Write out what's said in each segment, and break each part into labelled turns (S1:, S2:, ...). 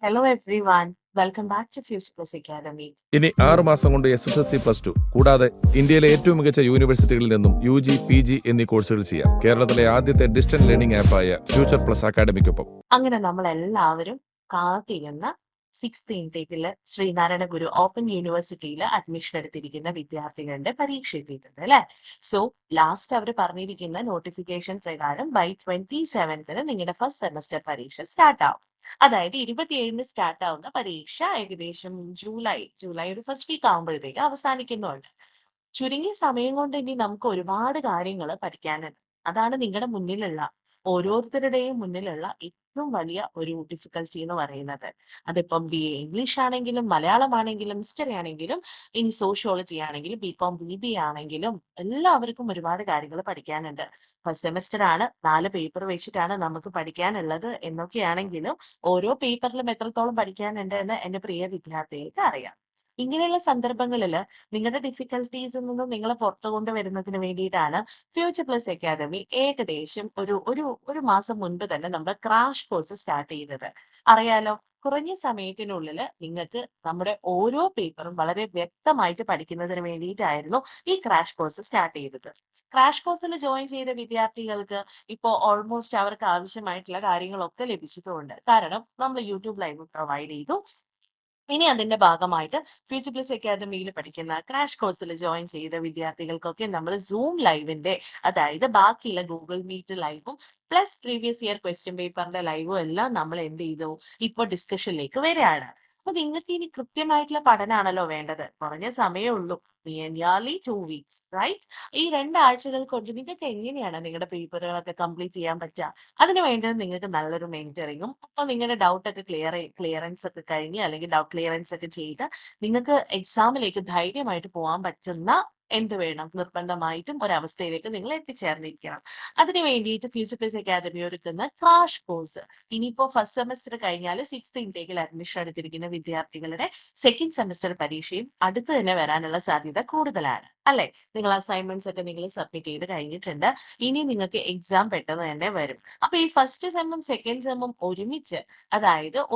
S1: Hello everyone, welcome back to Future Plus Academy.
S2: ഇനി 6 മാസം കൊണ്ട് SSLC+2 കൂടാതെ ഇന്ത്യയിലെ ഏറ്റവും മികച്ച യൂണിവേഴ്സിറ്റികളിൽ നിന്നും UG, PG എന്നീ കോഴ്സുകൾ ചെയ്യാം. കേരളത്തിലെ ആദ്യത്തെ ഡിസ്റ്റന്റ് ലേണിംഗ് ആപ്പായ ഫ്യൂച്ചർ പ്ലസ് അക്കാഡമിക്കൊപ്പം.
S1: അങ്ങനെ നമ്മൾ എല്ലാവരും കാത്തിരുന്ന 6th ഇൻടേക്കില് ശ്രീനാരായണ ഗുരു ഓപ്പൺ യൂണിവേഴ്സിറ്റിയിൽ അഡ്മിഷൻ എടുത്തിരിക്കുന്ന വിദ്യാർത്ഥികളുടെ പരീക്ഷ എത്തിയിട്ടുണ്ട് അല്ലെ. സോ ലാസ്റ്റ് അവർ പറഞ്ഞിരിക്കുന്ന നോട്ടിഫിക്കേഷൻ പ്രകാരം ബൈ 27th നിങ്ങളുടെ ഫസ്റ്റ് സെമസ്റ്റർ പരീക്ഷ സ്റ്റാർട്ട് ആവും. അതായത് 27 സ്റ്റാർട്ട് ആവുന്ന പരീക്ഷ ഏകദേശം ജൂലൈ ഒരു ഫസ്റ്റ് വീക്ക് ആകുമ്പോഴത്തേക്ക് അവസാനിക്കുന്നുണ്ട്. ചുരുങ്ങിയ സമയം കൊണ്ട് ഇനി നമുക്ക് ഒരുപാട് കാര്യങ്ങൾ പഠിക്കാനുണ്ട്. അതാണ് നിങ്ങളുടെ മുന്നിലുള്ള ഓരോരുത്തരുടെയും മുന്നിലുള്ള ഏറ്റവും വലിയ ഒരു ഡിഫിക്കൽറ്റി എന്ന് പറയുന്നത്. അതിപ്പം BA ഇംഗ്ലീഷ് ആണെങ്കിലും മലയാളം ആണെങ്കിലും ഹിസ്റ്ററി ആണെങ്കിലും ഇനി സോഷ്യോളജി ആണെങ്കിലും BCom BBA ആണെങ്കിലും എല്ലാവർക്കും ഒരുപാട് കാര്യങ്ങൾ പഠിക്കാനുണ്ട്. ഫസ്റ്റ് സെമസ്റ്റർ ആണ്, 4 പേപ്പർ വെച്ചിട്ടാണ് നമുക്ക് പഠിക്കാനുള്ളത് എന്നൊക്കെയാണെങ്കിലും ഓരോ പേപ്പറിലും എത്രത്തോളം പഠിക്കാനുണ്ട് എന്ന് എന്റെ പ്രിയ വിദ്യാർത്ഥികൾക്ക് അറിയാം. ഇങ്ങനെയുള്ള സന്ദർഭങ്ങളിൽ നിങ്ങളുടെ ഡിഫിക്കൽട്ടീസിൽ നിന്നും നിങ്ങളെ പുറത്തു കൊണ്ടുവരുന്നതിന് വേണ്ടിയിട്ടാണ് ഫ്യൂച്ചർ പ്ലസ് അക്കാദമി ഏകദേശം ഒരു മാസം മുൻപ് തന്നെ നമ്മുടെ ക്രാഷ് കോഴ്സ് സ്റ്റാർട്ട് ചെയ്തത്. അറിയാലോ, കുറഞ്ഞ സമയത്തിനുള്ളിൽ നിങ്ങൾക്ക് നമ്മുടെ ഓരോ പേപ്പറും വളരെ വ്യക്തമായിട്ട് പഠിക്കുന്നതിന് വേണ്ടിയിട്ടായിരുന്നു ഈ ക്രാഷ് കോഴ്സ് സ്റ്റാർട്ട് ചെയ്തത്. ക്രാഷ് കോഴ്സിൽ ജോയിൻ ചെയ്ത വിദ്യാർത്ഥികൾക്ക് ഇപ്പോൾ ഓൾമോസ്റ്റ് അവർക്ക് ആവശ്യമായിട്ടുള്ള കാര്യങ്ങളൊക്കെ ലഭിച്ചിട്ടുമുണ്ട്. കാരണം നമ്മൾ യൂട്യൂബ് ലൈവ് പ്രൊവൈഡ് ചെയ്തു. ഇനി അതിന്റെ ഭാഗമായിട്ട് ഫ്യൂച്ചർ പ്ലസ് അക്കാദമിയിൽ പഠിക്കുന്ന ക്രാഷ് കോഴ്സിൽ ജോയിൻ ചെയ്ത വിദ്യാർത്ഥികൾക്കൊക്കെ നമ്മൾ സൂം ലൈവിന്റെ, അതായത് ബാക്കിയുള്ള ഗൂഗിൾ മീറ്റ് ലൈവും പ്ലസ് പ്രീവിയസ് ഇയർ ക്വസ്റ്റ്യൻ പേപ്പറിന്റെ ലൈവും എല്ലാം നമ്മൾ എന്ത് ചെയ്തു ഇപ്പോൾ ഡിസ്കഷനിലേക്ക് വരികയാണ്. അപ്പൊ നിങ്ങൾക്ക് ഇനി കൃത്യമായിട്ടുള്ള പഠനമാണല്ലോ വേണ്ടത്. കുറഞ്ഞ സമയമേ ഉള്ളൂ, നിയർലി 2 weeks, റൈറ്റ്? ഈ 2 ആഴ്ചകൾ കൊണ്ട് നിങ്ങൾക്ക് എങ്ങനെയാണ് നിങ്ങളുടെ പേപ്പറുകളൊക്കെ കംപ്ലീറ്റ് ചെയ്യാൻ പറ്റുക? അതിന് വേണ്ടത് നിങ്ങൾക്ക് നല്ലൊരു മെന്ററിങ്ങും, അപ്പോൾ നിങ്ങളുടെ ഡൗട്ട് ഒക്കെ ക്ലിയറൻസ് ഒക്കെ കഴിഞ്ഞ് അല്ലെങ്കിൽ ഡൗട്ട് ക്ലിയറൻസ് ഒക്കെ ചെയ്ത് നിങ്ങൾക്ക് എക്സാമിലേക്ക് ധൈര്യമായിട്ട് പോകാൻ പറ്റുന്ന എന്ത് വേണം, നിർബന്ധമായിട്ടും ഒരവസ്ഥയിലേക്ക് നിങ്ങൾ എത്തിച്ചേർന്നിരിക്കണം. അതിന് വേണ്ടിയിട്ട് ഫ്യൂച്ചർ പ്ലസ് അക്കാദമി ഒരുക്കുന്ന ക്രാഷ് കോഴ്സ്, ഇനിയിപ്പോ ഫസ്റ്റ് സെമസ്റ്റർ കഴിഞ്ഞാൽ 6th ഇൻടേക്കിൽ അഡ്മിഷൻ എടുത്തിരിക്കുന്ന വിദ്യാർത്ഥികളുടെ സെക്കൻഡ് സെമസ്റ്റർ പരീക്ഷയും അടുത്ത് തന്നെ വരാനുള്ള സാധ്യത കൂടുതലാണ് അല്ലെ. നിങ്ങൾ അസൈൻമെന്റ്സ് ഒക്കെ നിങ്ങൾ സബ്മിറ്റ് ചെയ്ത് കഴിഞ്ഞിട്ടുണ്ട്. ഇനി നിങ്ങൾക്ക് എക്സാം പെട്ടെന്ന് തന്നെ വരും. അപ്പൊ ഈ ഫസ്റ്റ് സെമ്മും സെക്കൻഡ് സെമ്മും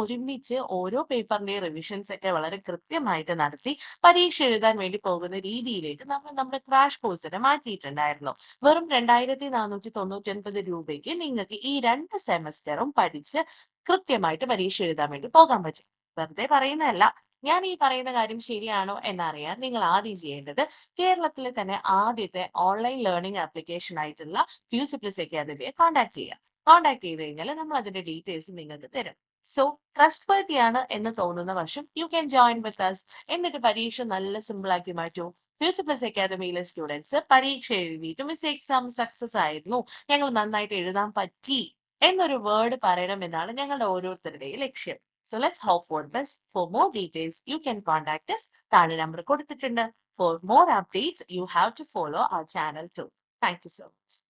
S1: ഒരുമിച്ച് ഓരോ പേപ്പറിന്റെയും റിവിഷൻസ് ഒക്കെ വളരെ കൃത്യമായിട്ട് നടത്തി പരീക്ഷ എഴുതാൻ വേണ്ടി പോകുന്ന രീതിയിലേക്ക് നമ്മൾ നമ്മുടെ ക്രാഷ് കോഴ്സിനെ മാറ്റിയിട്ടുണ്ടായിരുന്നു. വെറും 2499 രൂപയ്ക്ക് നിങ്ങൾക്ക് ഈ 2 സെമസ്റ്ററും പഠിച്ച് കൃത്യമായിട്ട് പരീക്ഷ എഴുതാൻ വേണ്ടി പോകാൻ പറ്റും. വെറുതെ പറയുന്നതല്ല. ഞാൻ ഈ പറയുന്ന കാര്യം ശരിയാണോ എന്നറിയാൻ നിങ്ങൾ ആദ്യം ചെയ്യേണ്ടത് കേരളത്തിലെ തന്നെ ആദ്യത്തെ ഓൺലൈൻ ലേണിംഗ് ആപ്ലിക്കേഷൻ ആയിട്ടുള്ള ഫ്യൂച്ചർ പ്ലസ് അക്കാദമിയെ കോൺടാക്ട് ചെയ്യുക. കോൺടാക്ട് ചെയ്ത് കഴിഞ്ഞാൽ നമ്മൾ അതിന്റെ ഡീറ്റെയിൽസ് നിങ്ങൾക്ക് തരും. സോ ട്രസ്റ്റ് വർത്തി ആണ് എന്ന് തോന്നുന്ന വർഷം you can join with us. എന്നിട്ട് പരീക്ഷ നല്ല സിമ്പിൾ ആക്കി മാറ്റൂ. ഫ്യൂച്ചർ പ്ലസ് അക്കാദമിയിലെ സ്റ്റുഡൻസ് പരീക്ഷ എഴുതിയിട്ട് മിസ് എക്സാം സക്സസ് ആയിരുന്നു, ഞങ്ങൾ നന്നായിട്ട് എഴുതാൻ പറ്റി എന്നൊരു വേർഡ് പറയണമെന്നാണ് ഞങ്ങളുടെ ഓരോരുത്തരുടെയും ലക്ഷ്യം. So let's hope for best. For more details you can contact us. താഴെ നമ്പർ കൊടുത്തിട്ടുണ്ട്. For more updates, you have to follow our channel too. Thank you so much.